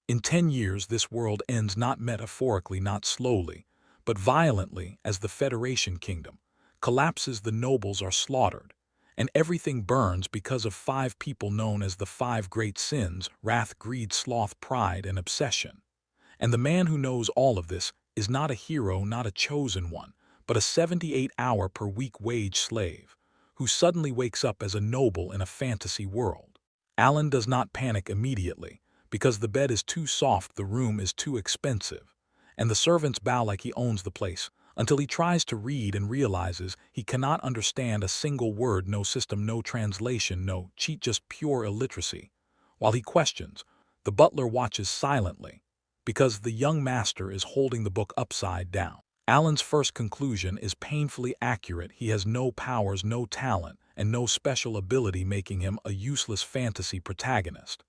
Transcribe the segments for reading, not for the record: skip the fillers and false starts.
In 10 years, this world ends not metaphorically, not slowly, but violently as the Federation Kingdom collapses, the nobles are slaughtered, and everything burns because of 5 people known as the 5 great sins: wrath, greed, sloth, pride, and obsession. And the man who knows all of this is not a hero, not a chosen one, but a 78-hour-per-week wage slave who suddenly wakes up as a noble in a fantasy world. Alan does not panic immediately, because the bed is too soft, the room is too expensive, and the servants bow like he owns the place, until he tries to read and realizes he cannot understand a single word. No system, no translation, no cheat, just pure illiteracy. While he questions, the butler watches silently, because the young master is holding the book upside down. Alan's first conclusion is painfully accurate. He has no powers, no talent, and no special ability, making him a useless fantasy protagonist.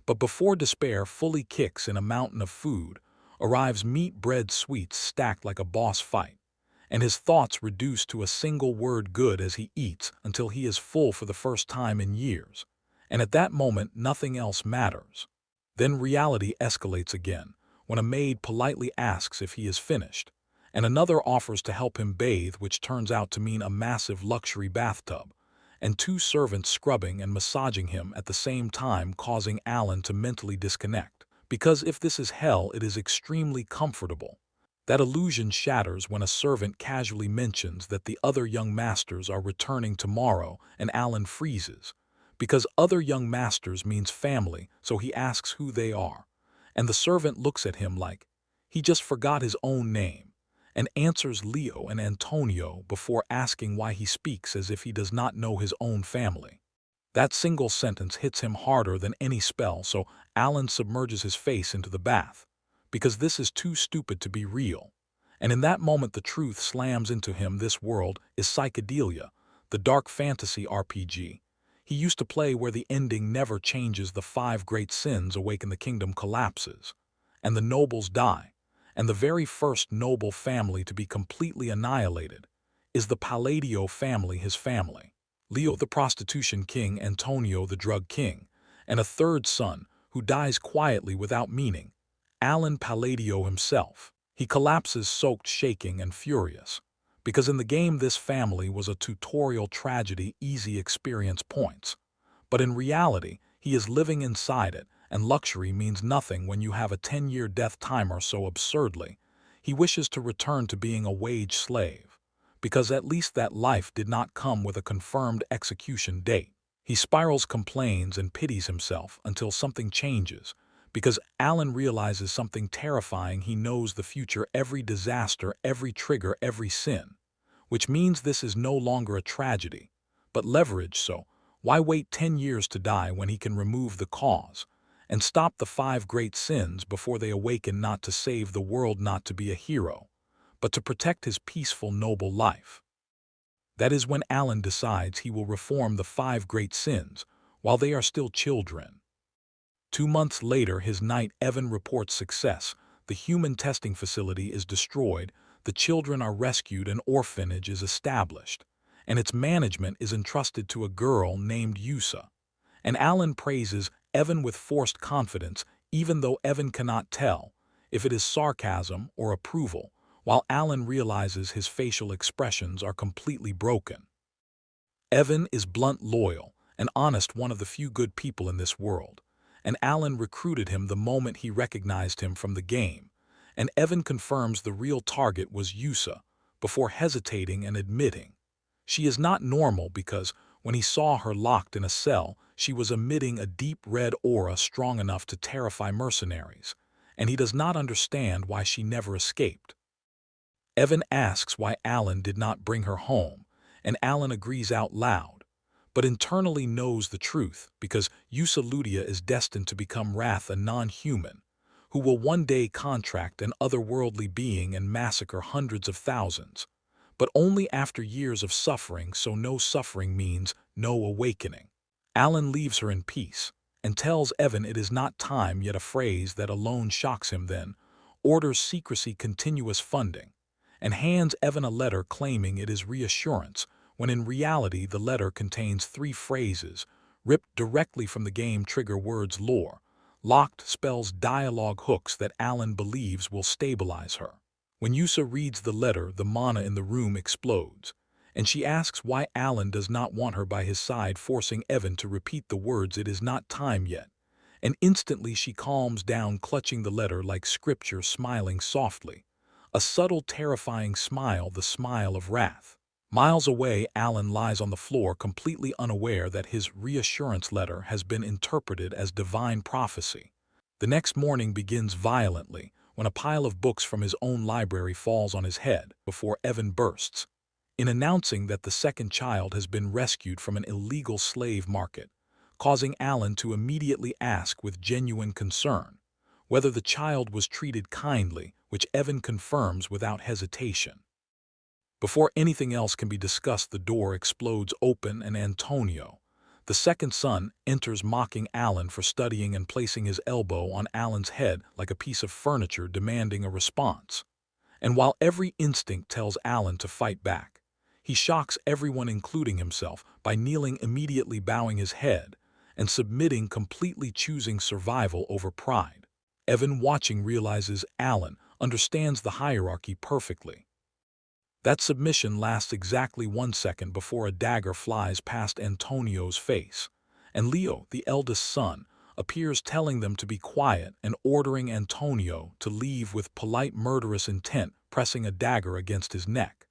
But before despair fully kicks in, a mountain of food arrives: meat, bread, sweets stacked like a boss fight, and his thoughts reduced to a single word: good, as he eats until he is full for the first time in years. And at that moment, nothing else matters. Then reality escalates again, when a maid politely asks if he is finished, and another offers to help him bathe, which turns out to mean a massive luxury bathtub, and 2 servants scrubbing and massaging him at the same time, causing Alan to mentally disconnect. Because if this is hell, it is extremely comfortable. That illusion shatters when a servant casually mentions that the other young masters are returning tomorrow, and Alan freezes. Because other young masters means family, so he asks who they are, and the servant looks at him like he just forgot his own name, and answers Leo and Antonio before asking why. He speaks as if he does not know his own family. That single sentence hits him harder than any spell, so Alan submerges his face into the bath, because this is too stupid to be real. And in that moment, the truth slams into him: this world is psychedelia, the dark fantasy RPG he used to play, where the ending never changes. The 5 great sins awaken, the kingdom collapses, and the nobles die. And the very first noble family to be completely annihilated is the Palladio family, his family. Leo, the prostitution king; Antonio, the drug king; and a 3rd son who dies quietly without meaning, Alan Palladio himself. He collapses, soaked, shaking, and furious, because in the game this family was a tutorial tragedy, easy experience points. But in reality, he is living inside it, and luxury means nothing when you have a 10-year death timer. So absurdly, he wishes to return to being a wage slave, because at least that life did not come with a confirmed execution date. He spirals, complains, and pities himself until something changes, because Alan realizes something terrifying. He knows the future, every disaster, every trigger, every sin, which means this is no longer a tragedy, but leverage. So why wait 10 years to die when he can remove the cause and stop the 5 great sins before they awaken? Not to save the world, not to be a hero, but to protect his peaceful, noble life. That is when Alan decides he will reform the 5 great sins while they are still children. 2 months later, his knight Evan reports success. The human testing facility is destroyed, the children are rescued, an orphanage is established, and its management is entrusted to a girl named Yusa. And Alan praises Evan with forced confidence, even though Evan cannot tell if it is sarcasm or approval, while Alan realizes his facial expressions are completely broken. Evan is blunt, loyal, and honest, one of the few good people in this world, and Alan recruited him the moment he recognized him from the game, and Evan confirms the real target was Yusa before hesitating and admitting she is not normal, because when he saw her locked in a cell, she was emitting a deep red aura strong enough to terrify mercenaries, and he does not understand why she never escaped. Evan asks why Alan did not bring her home, and Alan agrees out loud, but internally knows the truth, because Yusa Ludia is destined to become Wrath, a non-human, who will one day contract an otherworldly being and massacre hundreds of thousands, but only after years of suffering. So no suffering means no awakening. Alan leaves her in peace and tells Evan it is not time yet, a phrase that alone shocks him. Then orders secrecy, continuous funding, and hands Evan a letter claiming it is reassurance, when in reality the letter contains 3 phrases ripped directly from the game trigger words: lore, Locked spells dialogue hooks that Alan believes will stabilize her. When Yusa reads the letter, the mana in the room explodes, and she asks why Alan does not want her by his side, forcing Evan to repeat the words, "It is not time yet." And instantly she calms down, clutching the letter like scripture, smiling softly. A subtle, terrifying smile, the smile of wrath. Miles away, Alan lies on the floor, completely unaware that his reassurance letter has been interpreted as divine prophecy. The next morning begins violently when a pile of books from his own library falls on his head before Evan bursts in announcing that the second child has been rescued from an illegal slave market, causing Alan to immediately ask with genuine concern whether the child was treated kindly, which Evan confirms without hesitation. Before anything else can be discussed, the door explodes open and Antonio, the second son, enters, mocking Alan for studying and placing his elbow on Alan's head like a piece of furniture, demanding a response. And while every instinct tells Alan to fight back, he shocks everyone, including himself, by kneeling, immediately bowing his head and submitting, completely choosing survival over pride. Evan, watching, realizes Alan understands the hierarchy perfectly. That submission lasts exactly 1 second before a dagger flies past Antonio's face, and Leo, the eldest son, appears, telling them to be quiet and ordering Antonio to leave with polite murderous intent, pressing a dagger against his neck,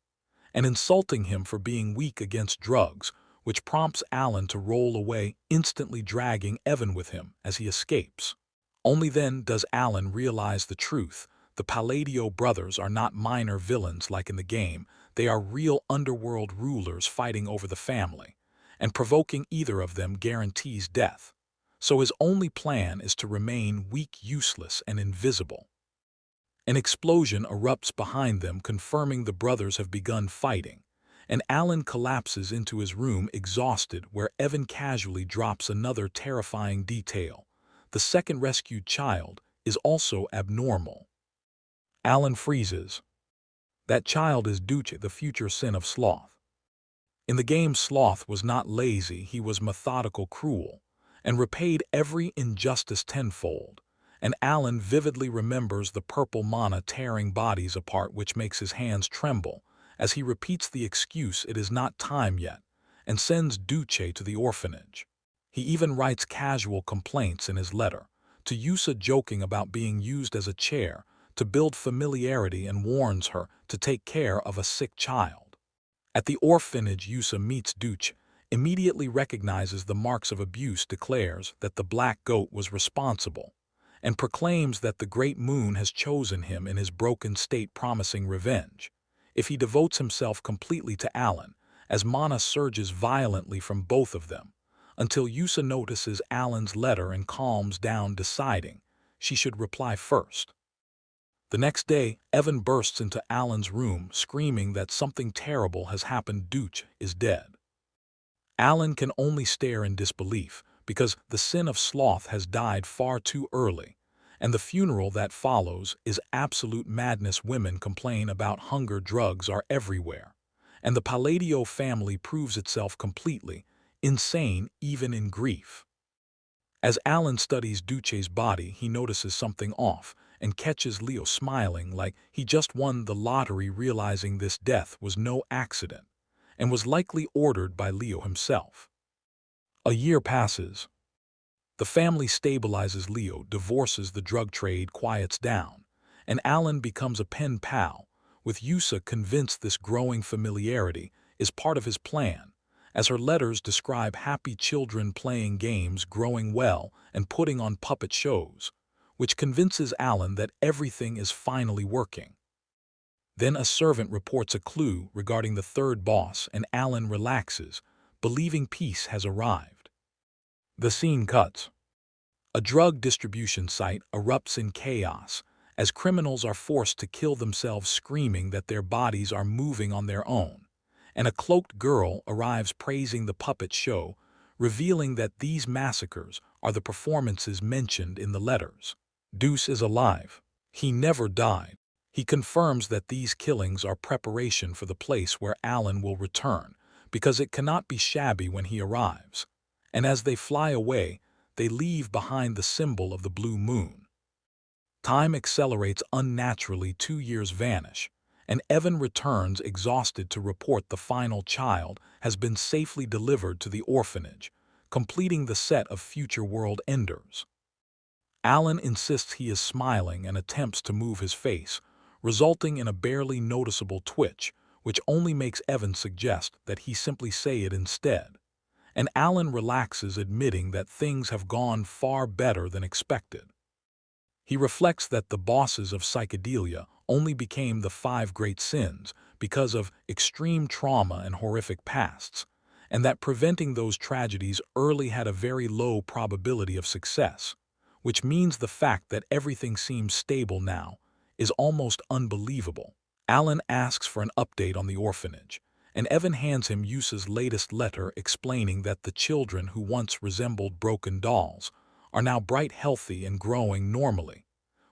and insulting him for being weak against drugs, which prompts Alan to roll away, instantly dragging Evan with him as he escapes. Only then does Alan realize the truth. The Palladio brothers are not minor villains like in the game. They are real underworld rulers fighting over the family, and provoking either of them guarantees death. So his only plan is to remain weak, useless, and invisible. An explosion erupts behind them, confirming the brothers have begun fighting, and Alan collapses into his room exhausted, where Evan casually drops another terrifying detail. The second rescued child is also abnormal. Alan freezes. That child is Duce, the future sin of Sloth. In the game, Sloth was not lazy, he was methodical, cruel, and repaid every injustice tenfold. And Alan vividly remembers the purple mana tearing bodies apart, which makes his hands tremble as he repeats the excuse, "It is not time yet," and sends Duce to the orphanage. He even writes casual complaints in his letter to Yusa, joking about being used as a chair to build familiarity, and warns her to take care of a sick child. At the orphanage, Yusa meets Duce, immediately recognizes the marks of abuse, declares that the black goat was responsible, and proclaims that the great moon has chosen him in his broken state, promising revenge if he devotes himself completely to Alan, as mana surges violently from both of them, until Yusa notices Alan's letter and calms down, deciding she should reply first. The next day, Evan bursts into Alan's room, screaming that something terrible has happened. Duce is dead. Alan can only stare in disbelief, because the sin of Sloth has died far too early, and the funeral that follows is absolute madness. Women complain about hunger, drugs are everywhere, and the Palladio family proves itself completely insane, even in grief. As Alan studies Duce's body, he notices something off and catches Leo smiling like he just won the lottery, realizing this death was no accident and was likely ordered by Leo himself. A year passes. The family stabilizes, Leo divorces, the drug trade quiets down, and Alan becomes a pen pal, with Yusa convinced this growing familiarity is part of his plan, as her letters describe happy children playing games, growing well, and putting on puppet shows, which convinces Alan that everything is finally working. Then a servant reports a clue regarding the third boss, and Alan relaxes, believing peace has arrived. The scene cuts. A drug distribution site erupts in chaos, as criminals are forced to kill themselves, screaming that their bodies are moving on their own, and a cloaked girl arrives, praising the puppet show, revealing that these massacres are the performances mentioned in the letters. Duce is alive. He never died. He confirms that these killings are preparation for the place where Alan will return, because it cannot be shabby when he arrives. And as they fly away, they leave behind the symbol of the blue moon. Time accelerates unnaturally, 2 years vanish, and Evan returns exhausted to report the final child has been safely delivered to the orphanage, completing the set of future world enders. Alan insists he is smiling and attempts to move his face, resulting in a barely noticeable twitch, which only makes Evan suggest that he simply say it instead. And Alan relaxes, admitting that things have gone far better than expected. He reflects that the bosses of psychedelia only became the 5 great sins because of extreme trauma and horrific pasts, and that preventing those tragedies early had a very low probability of success, which means the fact that everything seems stable now is almost unbelievable. Alan asks for an update on the orphanage, and Evan hands him Yusa's latest letter explaining that the children who once resembled broken dolls are now bright, healthy, and growing normally,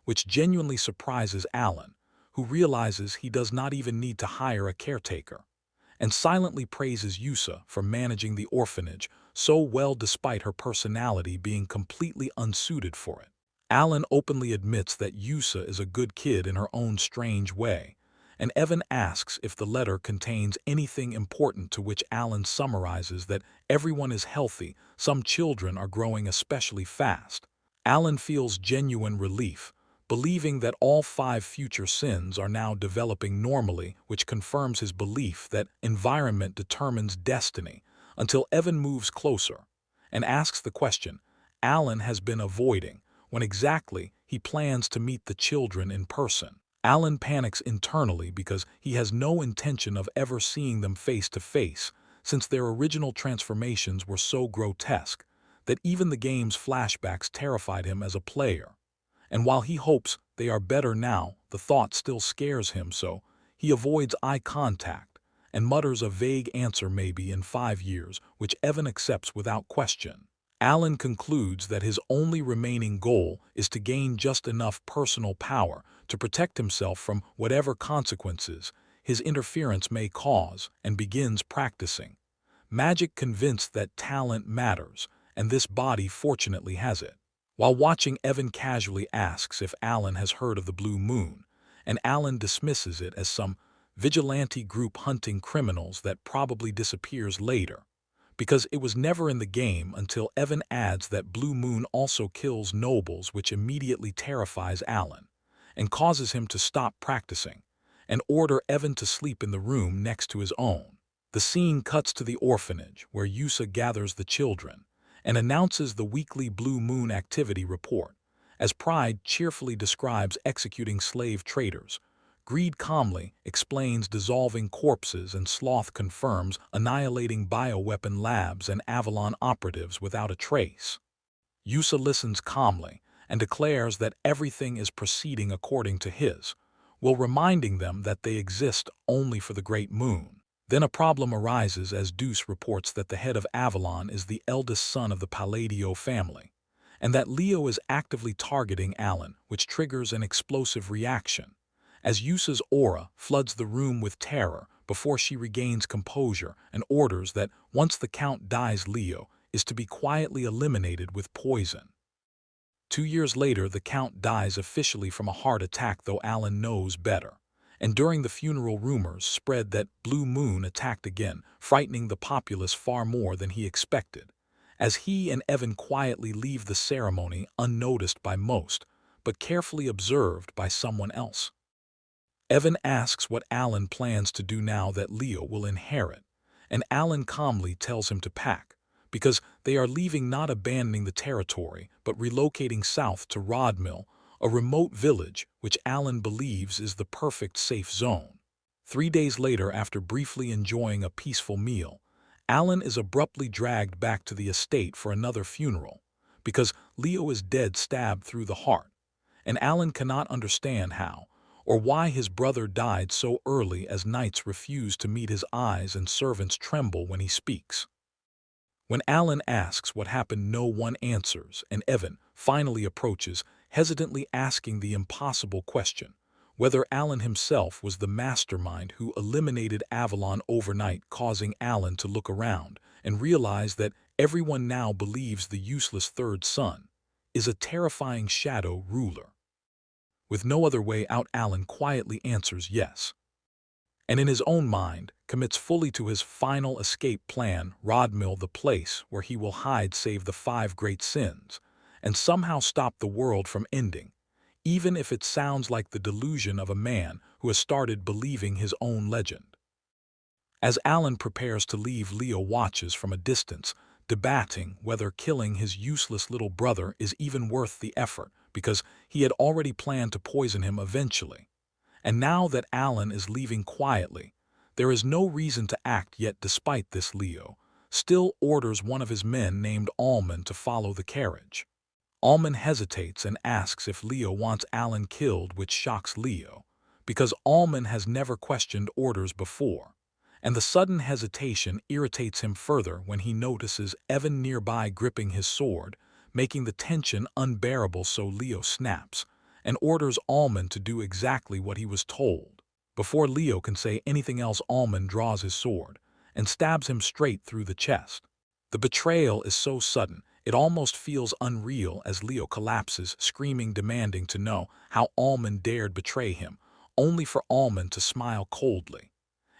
which genuinely surprises Alan, who realizes he does not even need to hire a caretaker, and silently praises Yusa for managing the orphanage so well despite her personality being completely unsuited for it. Alan openly admits that Yusa is a good kid in her own strange way, and Evan asks if the letter contains anything important, to which Alan summarizes that everyone is healthy, some children are growing especially fast. Alan feels genuine relief, believing that all 5 future sins are now developing normally, which confirms his belief that environment determines destiny, until Evan moves closer and asks the question Alan has been avoiding, when exactly he plans to meet the children in person. Alan panics internally because he has no intention of ever seeing them face to face, since their original transformations were so grotesque that even the game's flashbacks terrified him as a player. And while he hopes they are better now, the thought still scares him, so he avoids eye contact and mutters a vague answer, maybe in 5 years, which Evan accepts without question. Alan concludes that his only remaining goal is to gain just enough personal power to protect himself from whatever consequences his interference may cause, and begins practicing magic, convinced that talent matters, and this body fortunately has it. While watching, Evan casually asks if Alan has heard of the Blue Moon, and Alan dismisses it as some vigilante group hunting criminals that probably disappears later, because it was never in the game, until Evan adds that Blue Moon also kills nobles, which immediately terrifies Alan and causes him to stop practicing and order Evan to sleep in the room next to his own. The scene cuts to the orphanage, where Yusa gathers the children and announces the weekly Blue Moon activity report, as Pride cheerfully describes executing slave traders, Greed calmly explains dissolving corpses, and Sloth confirms annihilating bioweapon labs and Avalon operatives without a trace. Yusa listens calmly and declares that everything is proceeding according to his will, reminding them that they exist only for the Great Moon. Then a problem arises, as Deuce reports that the head of Avalon is the eldest son of the Palladio family, and that Leo is actively targeting Alan, which triggers an explosive reaction, as Yusa's aura floods the room with terror before she regains composure and orders that once the Count dies, Leo is to be quietly eliminated with poison. 2 years later, the Count dies officially from a heart attack, though Alan knows better. And during the funeral, rumors spread that Blue Moon attacked again, frightening the populace far more than he expected, as he and Evan quietly leave the ceremony unnoticed by most, but carefully observed by someone else. Evan asks what Alan plans to do now that Leo will inherit, and Alan calmly tells him to pack, because they are leaving, not abandoning the territory, but relocating south to Rodmill, a remote village which Alan believes is the perfect safe zone. 3 days later, after briefly enjoying a peaceful meal, Alan is abruptly dragged back to the estate for another funeral, because Leo is dead, stabbed through the heart, and Alan cannot understand how or why his brother died so early, as knights refuse to meet his eyes and servants tremble when he speaks. When Alan asks what happened, no one answers, and Evan finally approaches, hesitantly asking the impossible question, whether Alan himself was the mastermind who eliminated Avalon overnight, causing Alan to look around and realize that everyone now believes the useless third son is a terrifying shadow ruler. With no other way out, Alan quietly answers yes, and in his own mind commits fully to his final escape plan, Rodmill, the place where he will hide, save the 5 great sins, and somehow stop the world from ending, even if it sounds like the delusion of a man who has started believing his own legend. As Alan prepares to leave, Leo watches from a distance, debating whether killing his useless little brother is even worth the effort, because he had already planned to poison him eventually. And now that Alan is leaving quietly, there is no reason to act yet. Despite this, Leo still orders one of his men named Almond to follow the carriage. Almond hesitates and asks if Leo wants Alan killed, which shocks Leo, because Almond has never questioned orders before. And the sudden hesitation irritates him further when he notices Evan nearby gripping his sword, making the tension unbearable. So Leo snaps and orders Almond to do exactly what he was told. Before Leo can say anything else, Almond draws his sword and stabs him straight through the chest. The betrayal is so sudden, it almost feels unreal as Leo collapses, screaming, demanding to know how Almond dared betray him, only for Almond to smile coldly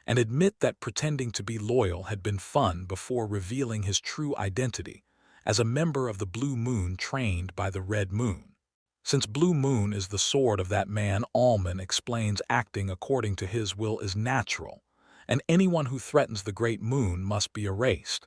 and admit that pretending to be loyal had been fun before revealing his true identity as a member of the Blue Moon trained by the Red Moon. Since Blue Moon is the sword of that man, Almond explains, acting according to his will is natural, and anyone who threatens the Great Moon must be erased.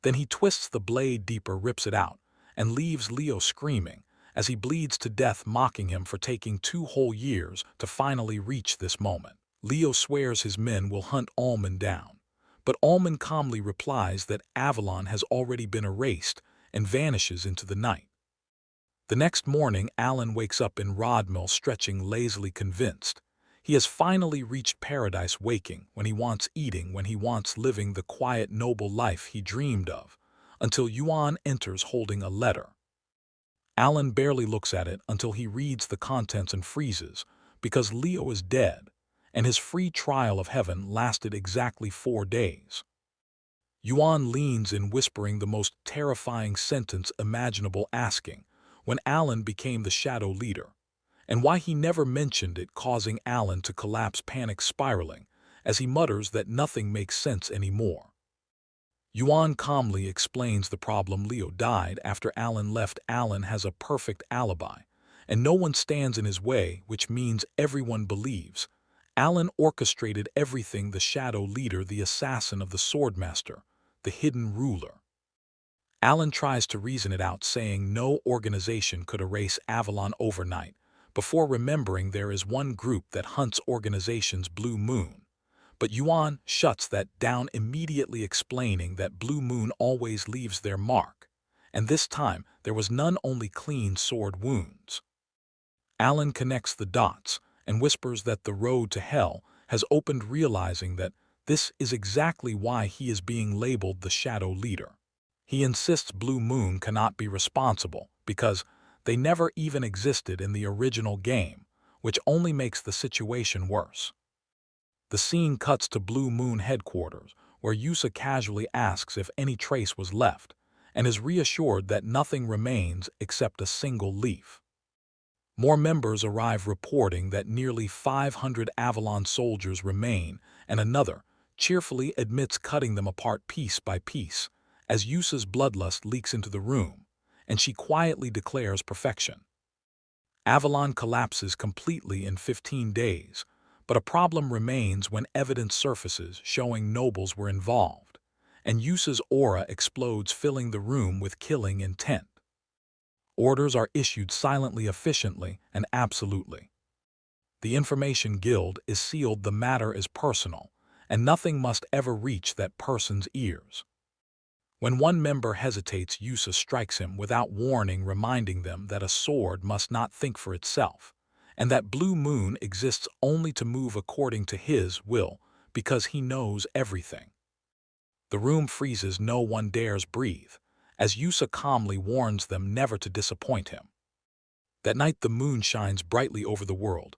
Then he twists the blade deeper, rips it out, and leaves Leo screaming as he bleeds to death, mocking him for taking 2 whole years to finally reach this moment. Leo swears his men will hunt Almond down, but Almond calmly replies that Avalon has already been erased and vanishes into the night. The next morning, Alan wakes up in Rodmill, stretching lazily, convinced he has finally reached paradise, waking when he wants, eating when he wants, living the quiet, noble life he dreamed of, until Yuan enters holding a letter. Alan barely looks at it until he reads the contents and freezes, because Leo is dead, and his free trial of heaven lasted exactly 4 days. Yuan leans in, whispering the most terrifying sentence imaginable, asking when Alan became the shadow leader, and why he never mentioned it, causing Alan to collapse, panic spiraling, as he mutters that nothing makes sense anymore. Yuan calmly explains the problem: Leo died after Alan left. Alan has a perfect alibi, and no one stands in his way, which means everyone believes Alan orchestrated everything, the shadow leader, the assassin of the swordmaster, the hidden ruler. Alan tries to reason it out, saying no organization could erase Avalon overnight, before remembering there is one group that hunts organizations, Blue Moon. But Yuan shuts that down immediately, explaining that Blue Moon always leaves their mark, and this time there was none, only clean sword wounds. Alan connects the dots and whispers that the road to hell has opened, realizing that this is exactly why he is being labeled the shadow leader. He insists Blue Moon cannot be responsible because they never even existed in the original game, which only makes the situation worse. The scene cuts to Blue Moon headquarters, where Yusa casually asks if any trace was left, and is reassured that nothing remains except a single leaf. More members arrive, reporting that nearly 500 Avalon soldiers remain, and another cheerfully admits cutting them apart piece by piece, as Yusa's bloodlust leaks into the room, and she quietly declares perfection. Avalon collapses completely in 15 days, but a problem remains when evidence surfaces showing nobles were involved, and Yusa's aura explodes, filling the room with killing intent. Orders are issued silently, efficiently, and absolutely. The Information Guild is sealed. The matter is personal, and nothing must ever reach that person's ears. When one member hesitates, Yusa strikes him without warning, reminding them that a sword must not think for itself, and that Blue Moon exists only to move according to his will, because he knows everything. The room freezes, no one dares breathe, as Yusa calmly warns them never to disappoint him. That night the moon shines brightly over the world.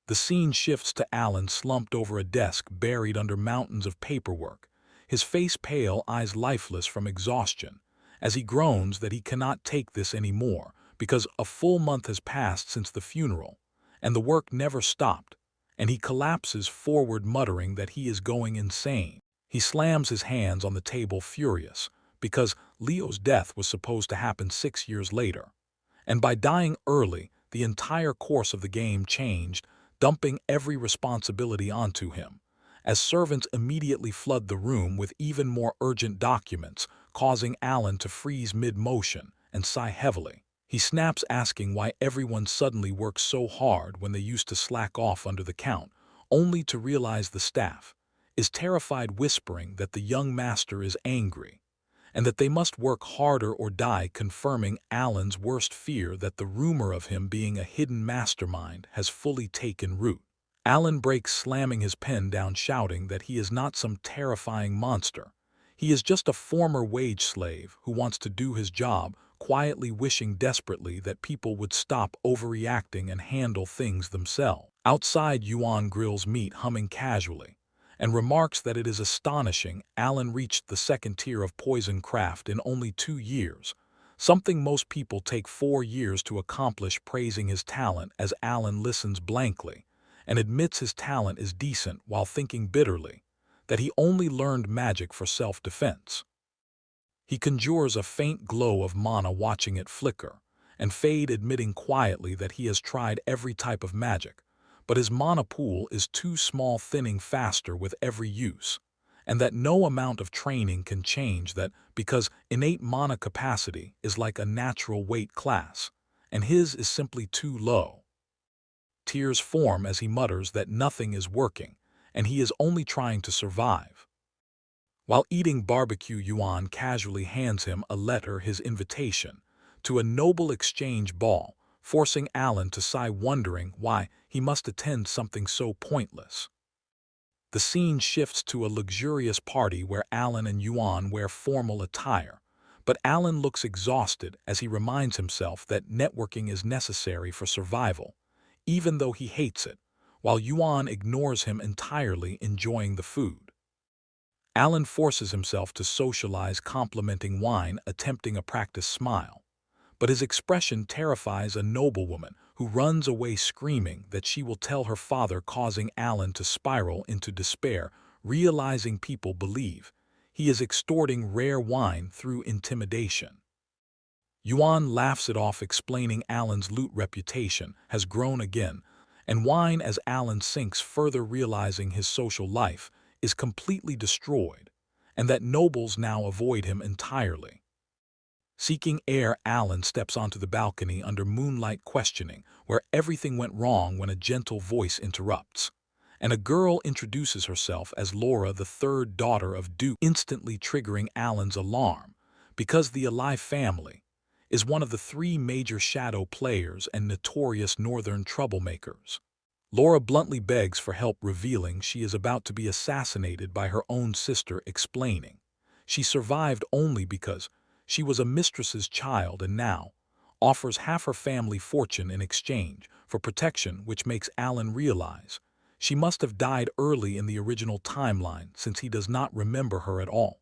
The scene shifts to Alan slumped over a desk, buried under mountains of paperwork, his face pale, eyes lifeless from exhaustion, as he groans that he cannot take this anymore because a full month has passed since the funeral, and the work never stopped, and he collapses forward muttering that he is going insane. He slams his hands on the table furious, because Leo's death was supposed to happen 6 years later. And by dying early, the entire course of the game changed, dumping every responsibility onto him, as servants immediately flood the room with even more urgent documents, causing Alan to freeze mid-motion and sigh heavily. He snaps asking why everyone suddenly works so hard when they used to slack off under the count, only to realize the staff is terrified, whispering that the young master is angry and that they must work harder or die, confirming Alan's worst fear that the rumor of him being a hidden mastermind has fully taken root. Alan breaks, slamming his pen down, shouting that he is not some terrifying monster. He is just a former wage slave who wants to do his job, quietly wishing desperately that people would stop overreacting and handle things themselves. Outside, Yuan grills meat, humming casually, and remarks that it is astonishing Alan reached the second tier of poison craft in only 2 years, something most people take 4 years to accomplish, praising his talent as Alan listens blankly and admits his talent is decent while thinking bitterly that he only learned magic for self-defense. He conjures a faint glow of mana, watching it flicker and fade, admitting quietly that he has tried every type of magic, but his mana pool is too small, thinning faster with every use, and that no amount of training can change that because innate mana capacity is like a natural weight class, and his is simply too low. Tears form as he mutters that nothing is working, and he is only trying to survive. While eating barbecue, Yuan casually hands him a letter, his invitation to a noble exchange ball, forcing Alan to sigh, wondering why he must attend something so pointless. The scene shifts to a luxurious party where Alan and Yuan wear formal attire, but Alan looks exhausted as he reminds himself that networking is necessary for survival, even though he hates it, while Yuan ignores him entirely, enjoying the food. Alan forces himself to socialize, complimenting wine, attempting a practiced smile, but his expression terrifies a noblewoman who runs away screaming that she will tell her father, causing Alan to spiral into despair, realizing people believe he is extorting rare wine through intimidation. Yuan laughs it off, explaining Alan's loot reputation has grown again, and wine as Alan sinks further, realizing his social life is completely destroyed, and that nobles now avoid him entirely. Seeking air, Alan steps onto the balcony under moonlight, questioning where everything went wrong when a gentle voice interrupts, and a girl introduces herself as Laura, the third daughter of Duke, instantly triggering Alan's alarm, because the Alive family is one of the 3 major shadow players and notorious northern troublemakers. Laura bluntly begs for help, revealing she is about to be assassinated by her own sister, explaining she survived only because she was a mistress's child and now offers half her family fortune in exchange for protection, which makes Alan realize she must have died early in the original timeline since he does not remember her at all.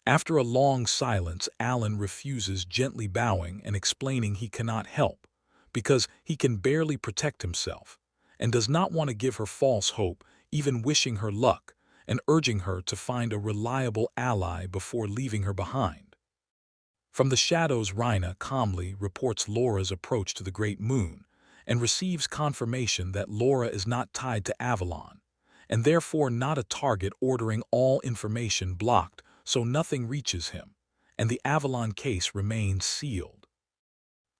After a long silence, Alan refuses, gently bowing and explaining he cannot help because he can barely protect himself and does not want to give her false hope, even wishing her luck and urging her to find a reliable ally before leaving her behind. From the shadows, Rhina calmly reports Laura's approach to the Great Moon and receives confirmation that Laura is not tied to Avalon and therefore not a target, ordering all information blocked so nothing reaches him, and the Avalon case remains sealed.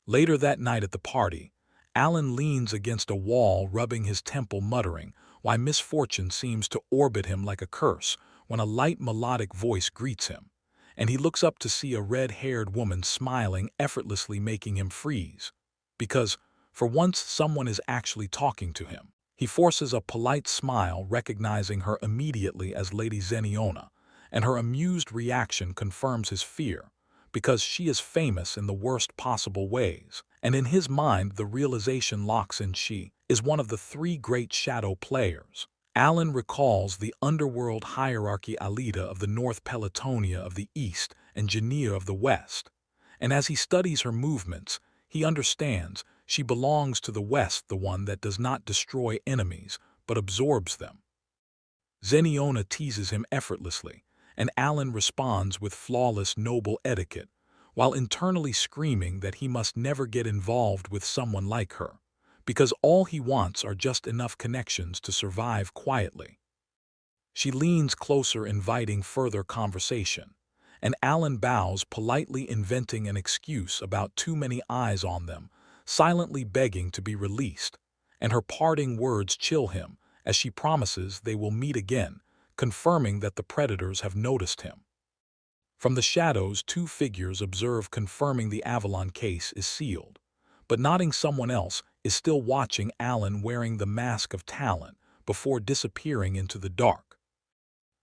Later that night at the party, Alan leans against a wall, rubbing his temple, muttering why misfortune seems to orbit him like a curse, when a light melodic voice greets him, and he looks up to see a red-haired woman smiling effortlessly, making him freeze, because for once someone is actually talking to him. He forces a polite smile, recognizing her immediately as Lady Zeniona, and her amused reaction confirms his fear, because she is famous in the worst possible ways, and in his mind the realization locks in: she is one of the 3 great shadow players. Alan recalls the underworld hierarchy, Alida of the North, Pelotonia of the East, and Genea of the West. And as he studies her movements, he understands she belongs to the West, the one that does not destroy enemies, but absorbs them. Zeniona teases him effortlessly, and Alan responds with flawless noble etiquette, while internally screaming that he must never get involved with someone like her, because all he wants are just enough connections to survive quietly. She leans closer, inviting further conversation, and Alan bows, politely inventing an excuse about too many eyes on them, silently begging to be released, and her parting words chill him as she promises they will meet again, confirming that the predators have noticed him. From the shadows, two figures observe, confirming the Avalon case is sealed, but nodding someone else is still watching Alan wearing the mask of talent before disappearing into the dark.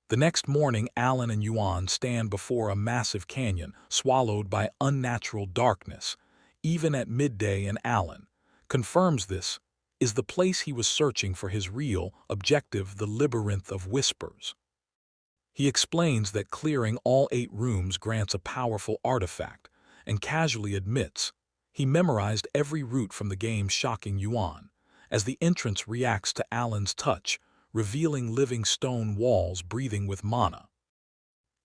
The next morning, Alan and Yuan stand before a massive canyon swallowed by unnatural darkness, even at midday, and Alan confirms this is the place he was searching for his real objective, the labyrinth of whispers. He explains that clearing all 8 rooms grants a powerful artifact, and casually admits he memorized every route from the game, shocking Yuan, as the entrance reacts to Alan's touch, revealing living stone walls breathing with mana.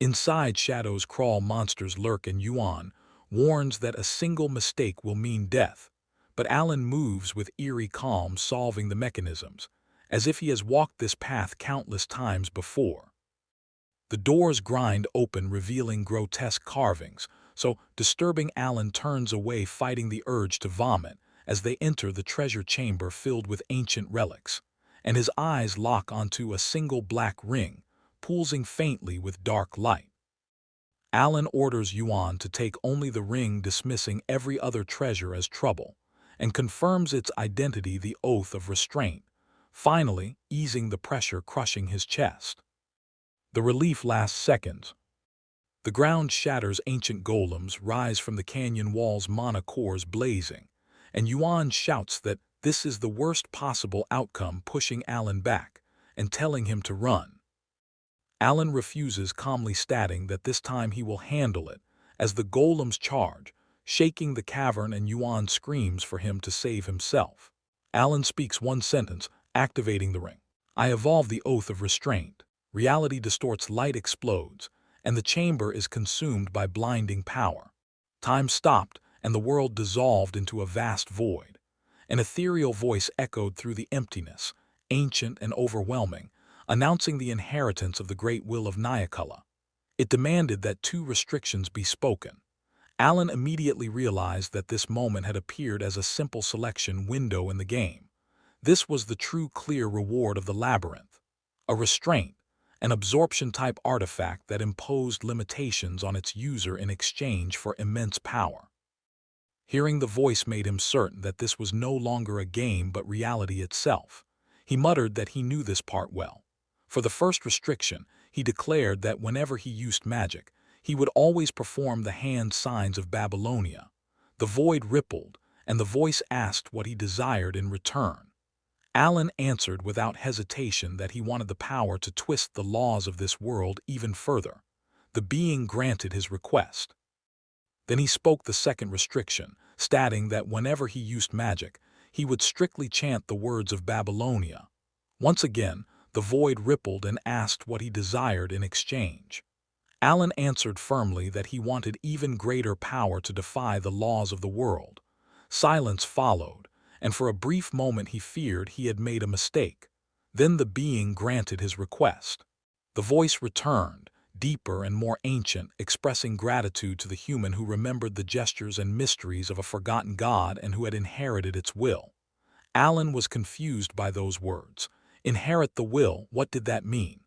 Inside, shadows crawl, monsters lurk, and Yuan warns that a single mistake will mean death, but Alan moves with eerie calm, solving the mechanisms, as if he has walked this path countless times before. The doors grind open, revealing grotesque carvings, so disturbing Alan turns away, fighting the urge to vomit as they enter the treasure chamber filled with ancient relics, and his eyes lock onto a single black ring, pulsing faintly with dark light. Alan orders Yuan to take only the ring, dismissing every other treasure as trouble, and confirms its identity, the oath of restraint, finally easing the pressure crushing his chest. The relief lasts seconds. The ground shatters, ancient golems rise from the canyon walls, mana cores blazing, and Yuan shouts that this is the worst possible outcome, pushing Alan back and telling him to run. Alan refuses, calmly stating that this time he will handle it, as the golems charge, shaking the cavern, and Yuan screams for him to save himself. Alan speaks one sentence, activating the ring. I evolve the oath of restraint. Reality distorts, light explodes, and the chamber is consumed by blinding power. Time stopped, and the world dissolved into a vast void. An ethereal voice echoed through the emptiness, ancient and overwhelming, announcing the inheritance of the great will of Yahello. It demanded that 2 restrictions be spoken. Alan immediately realized that this moment had appeared as a simple selection window in the game. This was the true, clear reward of the labyrinth. A restraint, an absorption-type artifact that imposed limitations on its user in exchange for immense power. Hearing the voice made him certain that this was no longer a game but reality itself. He muttered that he knew this part well. For the first restriction, he declared that whenever he used magic, he would always perform the hand signs of Babylonia. The void rippled, and the voice asked what he desired in return. Alan answered without hesitation that he wanted the power to twist the laws of this world even further. The being granted his request. Then he spoke the second restriction, stating that whenever he used magic, he would strictly chant the words of Babylonia. Once again, the void rippled and asked what he desired in exchange. Alan answered firmly that he wanted even greater power to defy the laws of the world. Silence followed, and for a brief moment he feared he had made a mistake. Then the being granted his request. The voice returned, deeper and more ancient, expressing gratitude to the human who remembered the gestures and mysteries of a forgotten god and who had inherited its will. Alan was confused by those words. Inherit the will, what did that mean?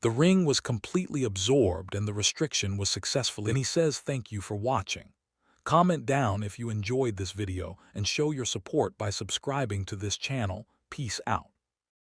The ring was completely absorbed and the restriction was successfully. Then he says thank you for watching. Comment down if you enjoyed this video and show your support by subscribing to this channel. Peace out.